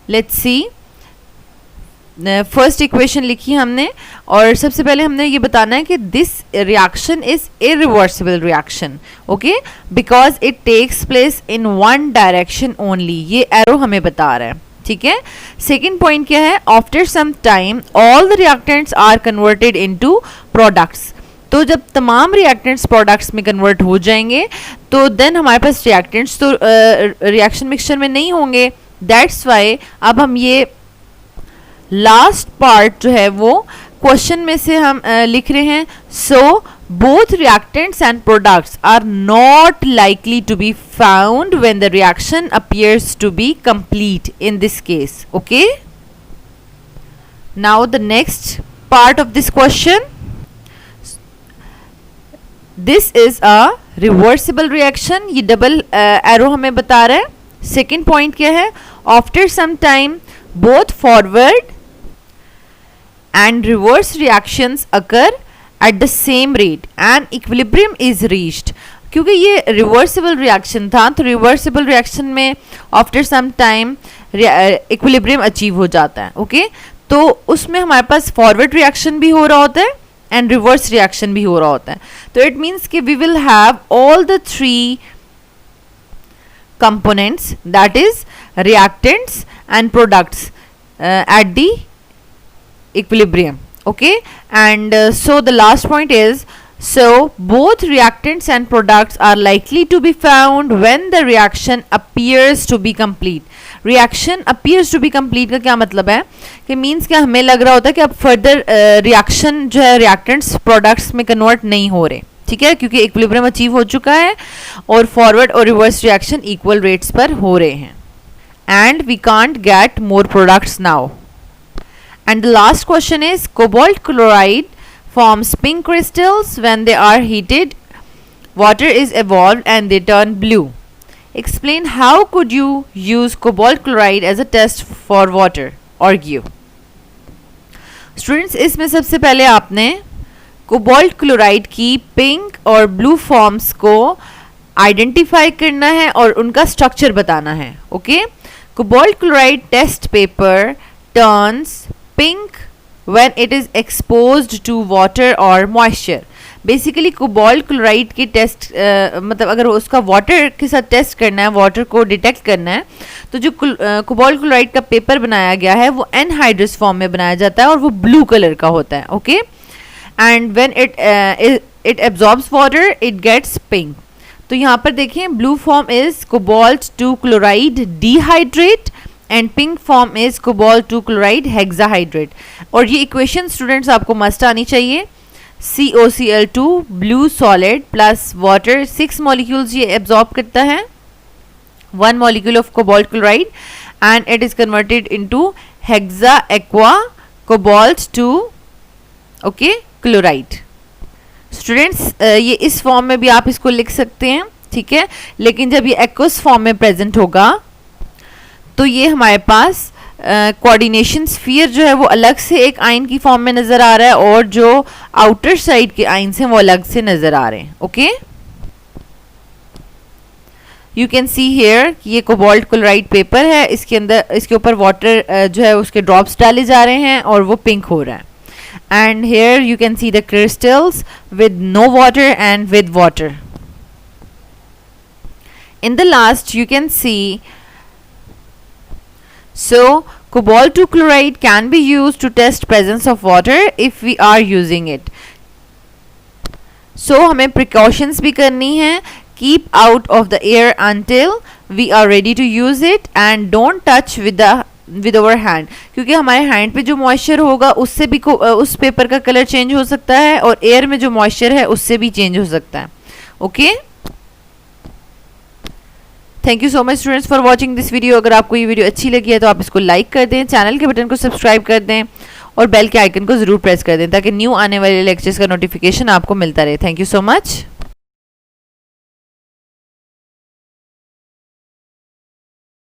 Let's see, first equation लिखी हमने और सबसे पहले हमने ये बताना है कि this reaction is irreversible reaction, okay, because it takes place in one direction only, ये एरो हमें बता रहा है, ठीक है। सेकेंड पॉइंट क्या है, after some time all the reactants are converted into products, तो जब तमाम रिएक्टेंट्स प्रोडक्ट्स में कन्वर्ट हो जाएंगे तो देन हमारे पास रिएक्टेंट्स तो रिएक्शन मिक्सचर में नहीं होंगे, दैट्स वाई अब हम ये लास्ट पार्ट जो है वो क्वेश्चन में से हम लिख रहे हैं, so both reactants and products are not likely to be found when the reaction appears to be complete in this case, okay. Now the next part of this question, this is a reversible reaction, ये double arrow हमें बता रहा है। Second point क्या है, after some time both forward and reverse reactions occur at the same rate and equilibrium is reached, क्योंकि ये reversible reaction था तो रिवर्सिबल रिएक्शन में after some time equilibrium achieve हो जाता है, ओके तो उसमें हमारे पास फॉरवर्ड रिएक्शन भी हो रहा होता है एंड रिवर्स रिएक्शन भी हो रहा होता है, तो इट मीन्स कि we will have all the three components, that is reactants and products at the equilibrium, okay, and so the last point is, so both reactants and products are likely to be found when the reaction appears to be complete. reaction appears to be complete का क्या मतलब है कि means क्या हमें लग रहा होता है कि अब फर्दर रिएक्शन जो है रिएक्टेंट्स प्रोडक्ट्स में कन्वर्ट नहीं हो रहे, ठीक है, क्योंकि इक्विलिब्रियम अचीव हो चुका है और फॉरवर्ड और रिवर्स रिएक्शन इक्वल रेट्स पर हो रहे हैं, and we can't get more products now. And the last question is, cobalt chloride forms pink crystals when they are heated, water is evolved and they turn blue. Explain how could you use cobalt chloride as a test for water? Argue. Students, इसमें सबसे पहले आपने cobalt chloride की pink और blue forms को identify करना है और उनका स्ट्रक्चर बताना है, okay. Cobalt chloride test paper turns pink when it is exposed to water or moisture. Basically cobalt chloride की टेस्ट मतलब अगर उसका वाटर के साथ टेस्ट करना है, वाटर को डिटेक्ट करना है, तो जो कोबाल्ट क्लोराइड का पेपर बनाया गया है वो एनहाइड्रस फॉर्म में बनाया जाता है और वो ब्लू कलर का होता है, okay, and when it absorbs water it gets pink. तो यहाँ पर देखें, blue form is cobalt 2 chloride dehydrate and pink form is cobalt 2 chloride hexahydrate. और ये इक्वेशन स्टूडेंट्स आपको मस्ट आनी चाहिए, COCl2 blue solid plus water 6 molecules ये एब्जॉर्ब करता है, 1 molecule of cobalt chloride and it is converted into hexa aqua cobalt 2, okay, chloride. Students ये इस फॉर्म में भी आप इसको लिख सकते हैं, ठीक है, लेकिन जब ये एक्वस फॉर्म में प्रेजेंट होगा तो ये हमारे पास कोऑर्डिनेशन स्फीयर जो है वो अलग से एक आयन की फॉर्म में नज़र आ रहा है और जो आउटर साइड के आयन्स हैं वो अलग से नज़र आ रहे हैं, okay. You can see here कि ये कोबाल्ट क्लोराइड पेपर है, इसके अंदर इसके ऊपर वाटर जो है उसके ड्रॉप्स डाले जा रहे हैं और वो पिंक हो रहा है, and here you can see the crystals with no water and with water. In the last you can see, so cobalt 2 chloride can be used to test presence of water if we are using it. So हमें precautions भी करनी है. Keep out of the air until we are ready to use it and don't touch with our hand, क्योंकि हमारे hand पे जो moisture होगा उससे भी उस पेपर का कलर चेंज हो सकता है और एयर में जो मॉइस्चर है उससे भी चेंज हो सकता है. Okay, thank you so much students for watching this video. अगर आपको ये वीडियो अच्छी लगी है तो आप इसको लाइक कर दें, चैनल के बटन को सब्सक्राइब कर दें और बेल के आइकन को ज़रूर प्रेस कर दें ताकि न्यू आने वाले लेक्चर्स का नोटिफिकेशन आपको मिलता रहे. Thank you so much.